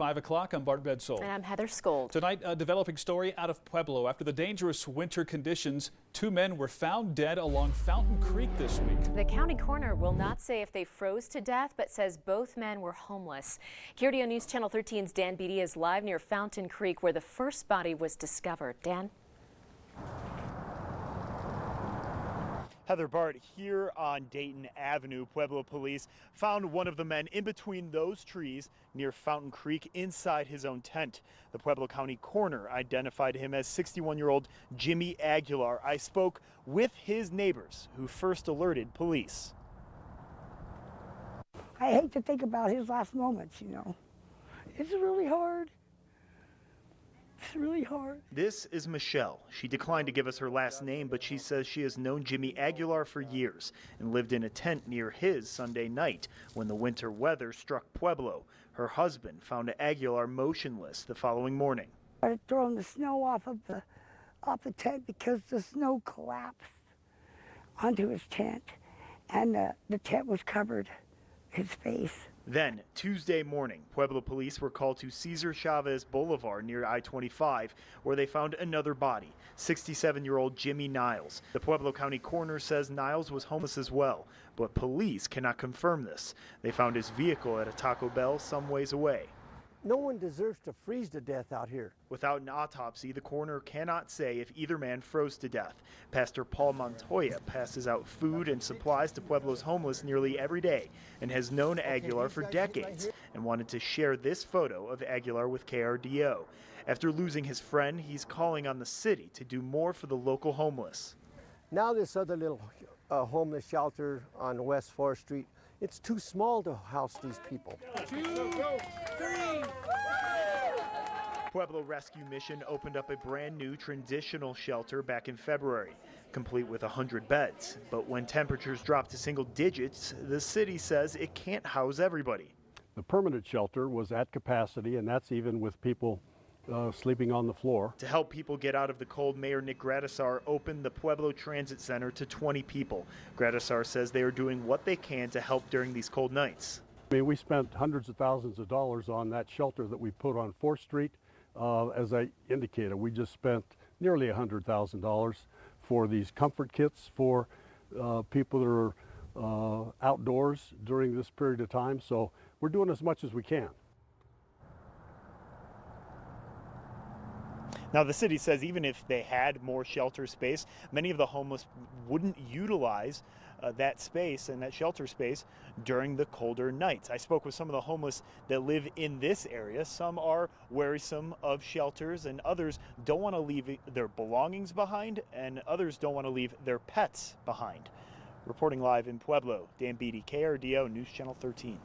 5 o'clock, I'm Bart Bedsole. And I'm Heather Skold. Tonight, a developing story out of Pueblo. After the dangerous winter conditions, 2 men were found dead along Fountain Creek this week. The county coroner will not say if they froze to death, but says both men were homeless. KRDO News Channel 13's Dan Beatty is live near Fountain Creek, where the first body was discovered. Dan? Heather, Bart, here on Dayton Avenue, Pueblo police found one of the men in between those trees near Fountain Creek inside his own tent. The Pueblo County coroner identified him as 61-year-old Jimmy Aguilar. I spoke with his neighbors who first alerted police. I hate to think about his last moments, It's really hard. It's really hard. This is Michelle. She declined to give us her last name, but she says she has known Jimmy Aguilar for years and lived in a tent near his Sunday night when the winter weather struck Pueblo. Her husband found Aguilar motionless the following morning. I started throwing the snow off the tent because the snow collapsed onto his tent, and the tent was covered his face. Then, Tuesday morning, Pueblo police were called to Cesar Chavez Boulevard near I-25, where they found another body, 67-year-old Jimmy Niles. The Pueblo County coroner says Niles was homeless as well, but police cannot confirm this. They found his vehicle at a Taco Bell some ways away. No one deserves to freeze to death out here. Without an autopsy, the coroner cannot say if either man froze to death. Pastor Paul Montoya passes out food and supplies to Pueblo's homeless nearly every day and has known Aguilar for decades and wanted to share this photo of Aguilar with KRDO. After losing his friend, he's calling on the city to do more for the local homeless. Now this other little homeless shelter on West 4th Street, it's too small to house these people. 2, 3. Pueblo Rescue Mission opened up a brand new transitional shelter back in February, complete with 100 beds. But when temperatures drop to single digits, the city says it can't house everybody. The permanent shelter was at capacity, and that's even with people sleeping on the floor. To help people get out of the cold, Mayor Nick Gradisar opened the Pueblo Transit Center to 20 people. Gradisar says they are doing what they can to help during these cold nights. I mean, we spent hundreds of thousands of dollars on that shelter that we put on 4th Street. As I indicated, we just spent nearly $100,000 for these comfort kits for people that are outdoors during this period of time. So we're doing as much as we can. Now, the city says even if they had more shelter space, many of the homeless wouldn't utilize that space and that shelter space during the colder nights. I spoke with some of the homeless that live in this area. Some are wearisome of shelters, and others don't want to leave their belongings behind, and others don't want to leave their pets behind. Reporting live in Pueblo, Dan Beatty, KRDO News Channel 13.